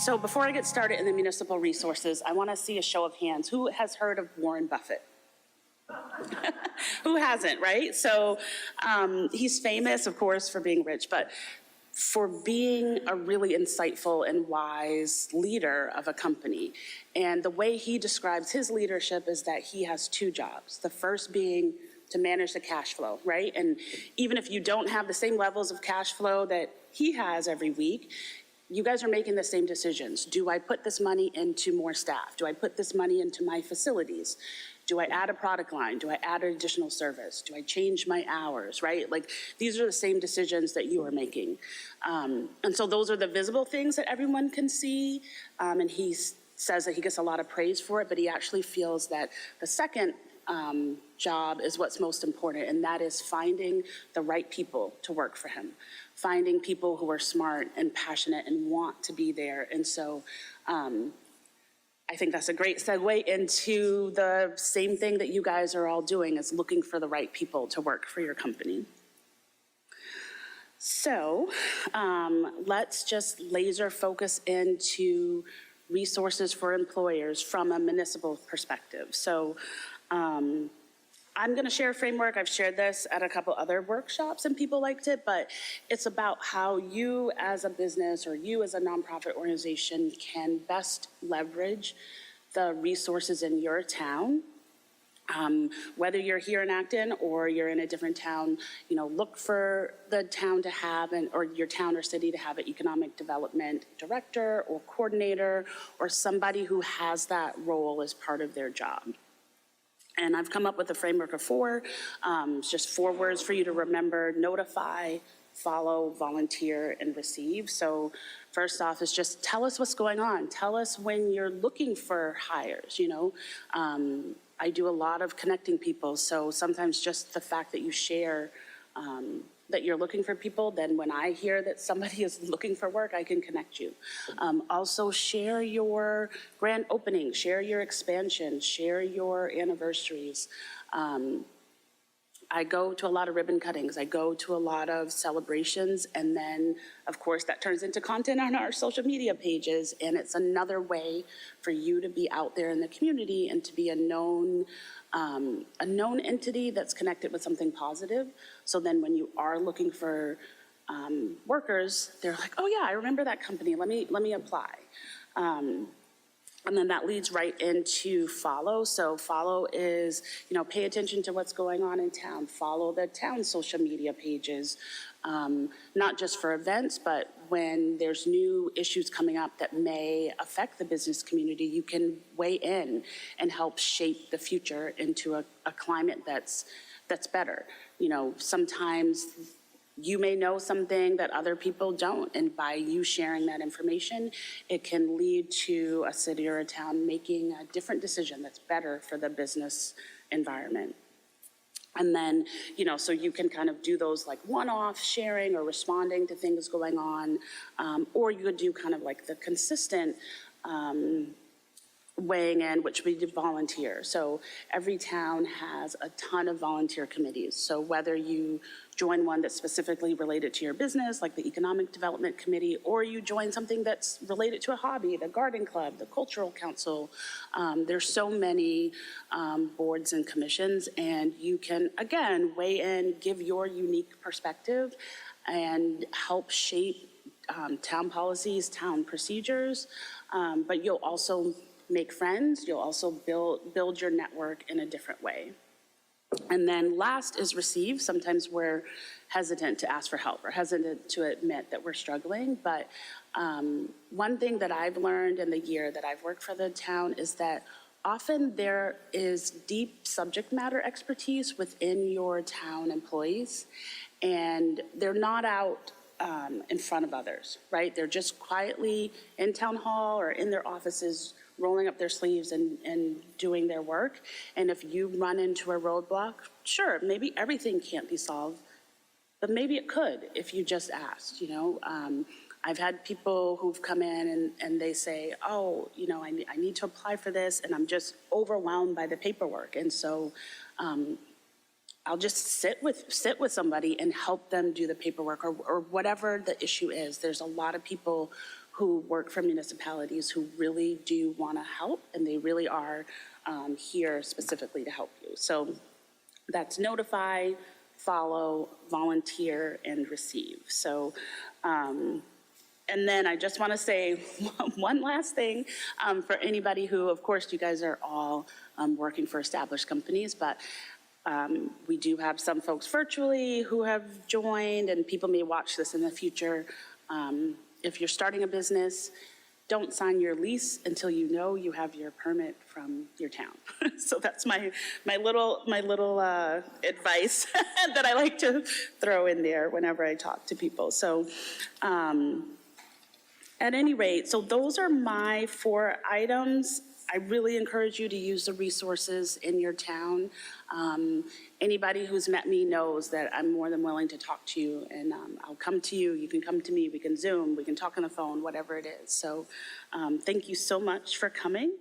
So before I get started in the municipal resources, I want to see a show of hands. Who has heard of Warren Buffett? Who hasn't, right? So he's famous, of course, for being rich, but for being a really insightful and wise leader of a company. And the way he describes his leadership is that he has two jobs. The first being to manage the cash flow, right? And even if you don't have the same levels of cash flow that he has every week, you guys are making the same decisions. Do I put this money into more staff? Do I put this money into my facilities? Do I add a product line? Do I add an additional service? Do I change my hours, right? Like, these are the same decisions that you are making. And so those are the visible things that everyone can see. And he says that he gets a lot of praise for it, but he actually feels that the second job is what's most important, and that is finding the right people to work for him. Finding people who are smart and passionate and want to be there. And so I think that's a great segue into the same thing that you guys are all doing, is looking for the right people to work for your company. So let's just laser focus into resources for employers from a municipal perspective. So I'm going to share a framework. I've shared this at a couple other workshops and people liked it, but it's about how you as a business or you as a nonprofit organization can best leverage the resources in your town. Whether you're here in Acton or you're in a different town, you know, look for the town to have, or your town or city to have an economic development director or coordinator or somebody who has that role as part of their job. And I've come up with a framework of four. It's just 4 words for you to remember: notify, follow, volunteer, and receive. So first off is just tell us what's going on. Tell us when you're looking for hires, you know. I do a lot of connecting people, so sometimes just the fact that you share that you're looking for people, then when I hear that somebody is looking for work, I can connect you. Also share your grand opening, share your expansion, share your anniversaries. I go to a lot of ribbon cuttings. I go to a lot of celebrations, and then, of course, that turns into content on our social media pages, and it's another way for you to be out there in the community and to be a known entity that's connected with something positive. So then when you are looking for workers, they're like, oh yeah, I remember that company, let me apply. And then that leads right into follow. So follow is, you know, pay attention to what's going on in town. Follow the town social media pages, not just for events, but when there's new issues coming up that may affect the business community, you can weigh in and help shape the future into a climate that's better. You know, sometimes you may know something that other people don't, and by you sharing that information, it can lead to a city or a town making a different decision that's better for the business environment. And then, you know, so you can kind of do those like one-off sharing or responding to things going on, or you could do kind of like the consistent weighing in, which we do volunteer. So every town has a ton of volunteer committees. So whether you join one that's specifically related to your business, like the Economic Development Committee, or you join something that's related to a hobby, the Garden Club, the Cultural Council, there's so many boards and commissions, and you can, again, weigh in, give your unique perspective, and help shape town policies, town procedures, but you'll also make friends, you'll also build your network in a different way. And then last is receive. Sometimes we're hesitant to ask for help or hesitant to admit that we're struggling, but one thing that I've learned in the year that I've worked for the town is that often there is deep subject matter expertise within your town employees, and they're not out in front of others, right? They're just quietly in town hall or in their offices rolling up their sleeves and doing their work. And if you run into a roadblock, sure, maybe everything can't be solved, but maybe it could if you just asked, you know. I've had people who've come in and they say, oh, you know, I need to apply for this and I'm just overwhelmed by the paperwork. And so I'll just sit with somebody and help them do the paperwork or whatever the issue is. There's a lot of people who work for municipalities who really do want to help, and they really are here specifically to help you. So that's notify, follow, volunteer, and receive. So, and then I just want to say one last thing for anybody who, of course, you guys are all working for established companies, but we do have some folks virtually who have joined, and people may watch this in the future. If you're starting a business, don't sign your lease until you know you have your permit from your town. So that's my little advice that I like to throw in there whenever I talk to people. So at any rate, so those are my 4 items. I really encourage you to use the resources in your town. Anybody who's met me knows that I'm more than willing to talk to you, and I'll come to you, you can come to me, we can Zoom, we can talk on the phone, whatever it is. So thank you so much for coming.